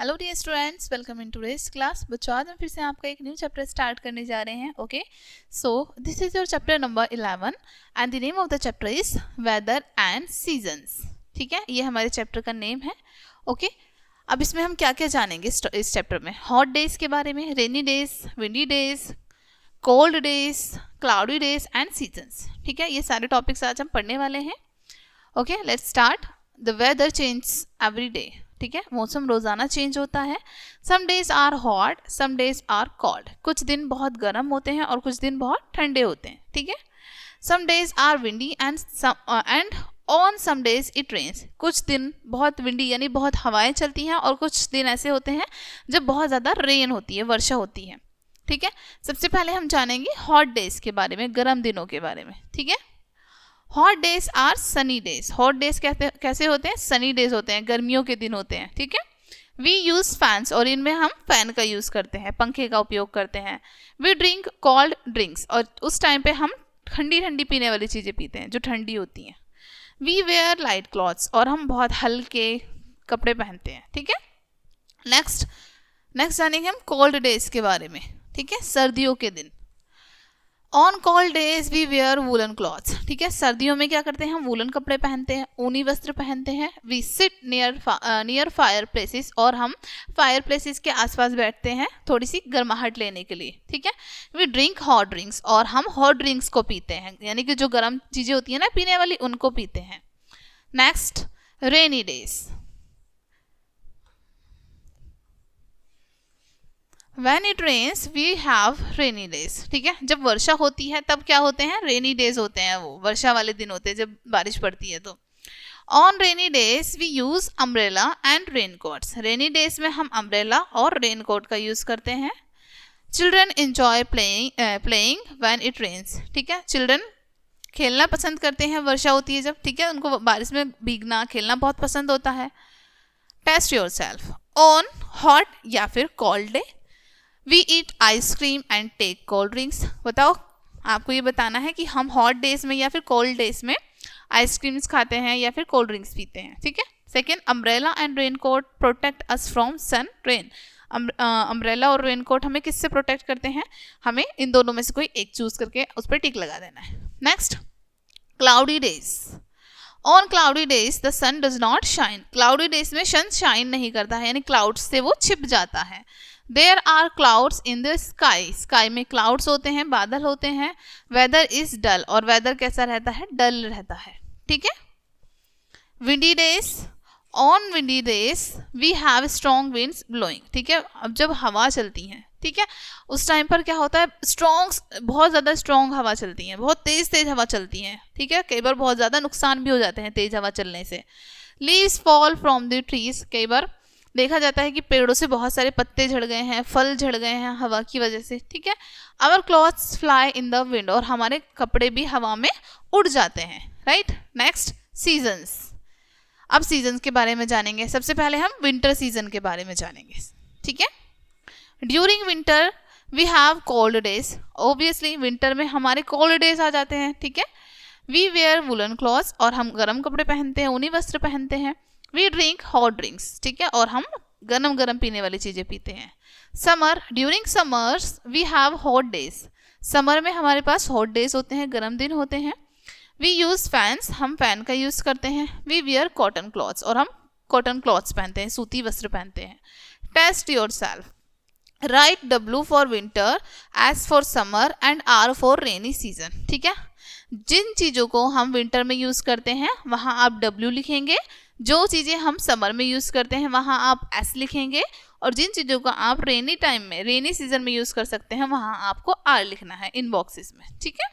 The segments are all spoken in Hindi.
Hello dear students, welcome in today's class. बच्चों, आज हम फिर से आपका एक न्यू चैप्टर स्टार्ट करने जा रहे हैं। Okay, so this is your chapter number 11 and the name of the chapter is whether and seasons. ठीक है, ये हमारे चैप्टर का नेम है। ओके, अब इसमें हम क्या क्या जानेंगे इस चैप्टर में? हॉट डेज के बारे में, rainy days, windy days, cold days, cloudy days and seasons. ठीक है, ये सारे टॉपिक्स आज हम पढ़ने वाले हैं। Okay, let's start. The weather change every day. ठीक है, मौसम रोजाना चेंज होता है। Some days are hot, some days are cold. कुछ दिन बहुत गर्म होते हैं और कुछ दिन बहुत ठंडे होते हैं। ठीक है, some days are windy and on some days it rains. कुछ दिन बहुत विंडी यानी बहुत हवाएं चलती हैं और कुछ दिन ऐसे होते हैं जब बहुत ज़्यादा रेन होती है, वर्षा होती है। ठीक है, सबसे पहले हम जानेंगे हॉट डेज के बारे में, गर्म दिनों के बारे में। ठीक है, hot days are sunny days. Hot days कैसे होते हैं? सनी डेज होते हैं, गर्मियों के दिन होते हैं। ठीक है, वी यूज फैंस, और इनमें हम फैन का यूज करते हैं, पंखे का उपयोग करते हैं। वी ड्रिंक कोल्ड ड्रिंक्स, और उस टाइम पे हम ठंडी ठंडी पीने वाली चीज़ें पीते हैं जो ठंडी होती हैं। वी वेयर लाइट क्लॉथ्स, और हम बहुत हल्के कपड़े पहनते हैं। ठीक है, नेक्स्ट जानेंगे हम कोल्ड डेज के बारे में। ठीक है, सर्दियों के दिन। On cold days we wear woollen clothes. ठीक है, सर्दियों में क्या करते हैं? हम वूलन कपड़े पहनते हैं, ऊनी वस्त्र पहनते हैं। We sit near fireplaces, और हम फायर प्लेसेस के आसपास बैठते हैं थोड़ी सी गर्माहट लेने के लिए। ठीक है, वी ड्रिंक हॉट ड्रिंक्स, और हम हॉट ड्रिंक्स को पीते हैं, यानी कि जो गर्म चीज़ें होती हैं ना पीने वाली, उनको पीते हैं। Next, rainy days. When it rains, we have rainy days. ठीक है, जब वर्षा होती है तब क्या होते हैं? रेनी डेज होते हैं, वो वर्षा वाले दिन होते हैं जब बारिश पड़ती है। तो on rainy days we use umbrella and raincoats. Rainy days में हम अम्ब्रेला और रेन कोट का यूज करते हैं। Children enjoy playing when it rains. ठीक है, चिल्ड्रन खेलना पसंद करते हैं वर्षा होती है जब। ठीक है, उनको बारिश में भीगना, खेलना बहुत पसंद होता है। Test yourself on hot या फिर cold day. We eat ice cream and take cold drinks. बताओ, आपको ये बताना है कि हम हॉट डेज में या फिर कोल्ड डेज में आइसक्रीम्स खाते हैं या फिर कोल्ड ड्रिंक्स पीते हैं। ठीक है, second, umbrella and raincoat protect us from sun rain. Umbrella और रेन कोट हमें किससे प्रोटेक्ट करते हैं? हमें इन दोनों में से कोई एक चूज करके उस पर टिक लगा देना है। Next, cloudy days. On cloudy days the sun does not shine. Cloudy days में सन शाइन नहीं करता है, यानी क्लाउड्स से वो छिप जाता है। There are clouds in the sky. Sky में क्लाउड्स होते हैं, बादल होते हैं। वेदर इज डल, और वेदर कैसा रहता है? डल रहता है। ठीक है, windy days. On windy days we have strong winds blowing. ठीक है, अब जब हवा चलती है, ठीक है, उस टाइम पर क्या होता है? बहुत ज़्यादा स्ट्रॉन्ग हवा चलती है, बहुत तेज़ हवा चलती है। ठीक है, कई बार बहुत ज़्यादा नुकसान भी हो जाते हैं तेज़ हवा चलने से। Leaves fall from the trees. कई बार देखा जाता है कि पेड़ों से बहुत सारे पत्ते झड़ गए हैं, फल झड़ गए हैं हवा की वजह से। ठीक है, our clothes fly in the wind, और हमारे कपड़े भी हवा में उड़ जाते हैं। Right, next, seasons. अब सीजन्स के बारे में जानेंगे। सबसे पहले हम विंटर सीजन के बारे में जानेंगे। ठीक है, during winter we have cold days. Obviously winter में हमारे कोल्ड डेज आ जाते हैं। ठीक है, वी वेयर वुलन क्लॉथ्स, और हम गर्म कपड़े पहनते हैं, ऊनी वस्त्र पहनते हैं। We drink hot drinks. ठीक है, और हम गरम गरम पीने वाली चीज़ें पीते हैं। Summer, during summers we have hot days. Summer में हमारे पास हॉट डेज होते हैं, गर्म दिन होते हैं। वी यूज़ फैंस, हम फैन का यूज़ करते हैं। वी वियर कॉटन क्लॉथ्स, और हम कॉटन क्लॉथ्स पहनते हैं, सूती वस्त्र पहनते हैं। Test yourself. Write W for winter, S for summer and R for rainy season. ठीक है, जिन चीज़ों को हम विंटर में यूज़ करते हैं वहाँ आप W लिखेंगे, जो चीज़ें हम समर में यूज़ करते हैं वहाँ आप S लिखेंगे, और जिन चीज़ों को आप रेनी टाइम में, रेनी सीजन में यूज़ कर सकते हैं वहाँ आपको R लिखना है इन बॉक्सेस में। ठीक है,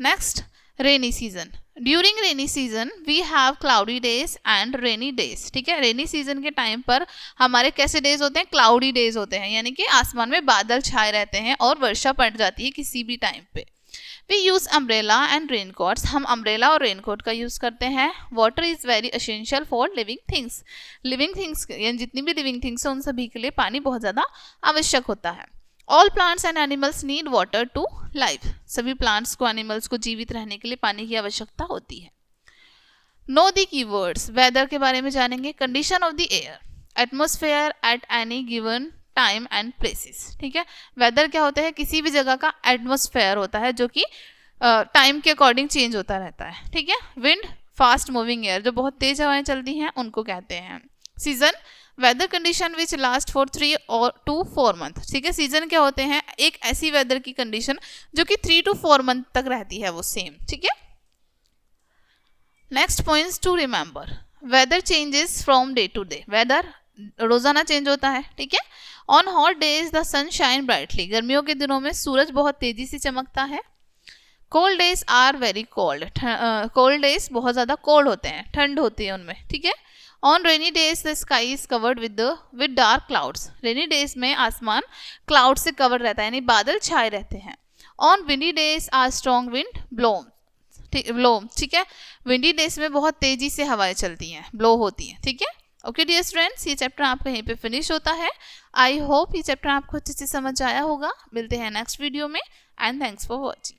next, rainy season. During rainy season we have cloudy days and rainy days. ठीक है, रेनी सीजन के टाइम पर हमारे कैसे डेज होते हैं? क्लाउडी डेज होते हैं, यानी कि आसमान में बादल छाए रहते हैं और वर्षा पड़ जाती है किसी भी टाइम पे। We use umbrella and raincoats. हम अम्ब्रेला और रेन कोट का यूज़ करते हैं। Water is very essential for living things. Living things यानी जितनी भी लिविंग थिंग्स हैं उन सभी के लिए पानी बहुत ज़्यादा आवश्यक होता है। All plants and animals need water to live. सभी प्लांट्स को, एनिमल्स को जीवित रहने के लिए पानी की आवश्यकता होती है। Know the keywords. वेदर के बारे में जानेंगे। Condition of the air, atmosphere at any given time and places, ठीक है। वेदर क्या होता है, किसी भी जगह का एटमॉस्फेयर होता है जो कि टाइम के अकॉर्डिंग चेंज होता रहता है, ठीक है। विंड, फास्ट मूविंग एयर, जो बहुत तेज हवाएं चलती हैं उनको कहते हैं। Season, weather condition which last for 3 to 4 month, ठीक है। सीजन क्या होते हैं, एक ऐसी वेदर की कंडीशन जो कि 3 to 4 मंथ तक रहती है वो सेम, ठीक है। Next points to remember, weather changes from day to day, weather रोजाना चेंज होता है, ठीक है। On hot days the sun shine brightly, गर्मियों के दिनों में सूरज बहुत तेजी से चमकता है। Cold days are very cold, cold days बहुत ज़्यादा कोल्ड होते हैं, ठंड होती है उनमें, ठीक है। On rainy days the sky is covered with dark clouds, rainy days में आसमान क्लाउड से कवर रहता है, यानी बादल छाए रहते हैं। On windy days are strong wind blow, ठीक है। विंडी डेज में बहुत तेजी से हवाएं चलती हैं, ब्लो होती हैं, ठीक है। ओके डियर स्टूडेंट्स, ये चैप्टर आपका यहीं पे फिनिश होता है। आई होप ये चैप्टर आपको अच्छे से समझ आया होगा। मिलते हैं नेक्स्ट वीडियो में एंड थैंक्स फॉर वॉचिंग।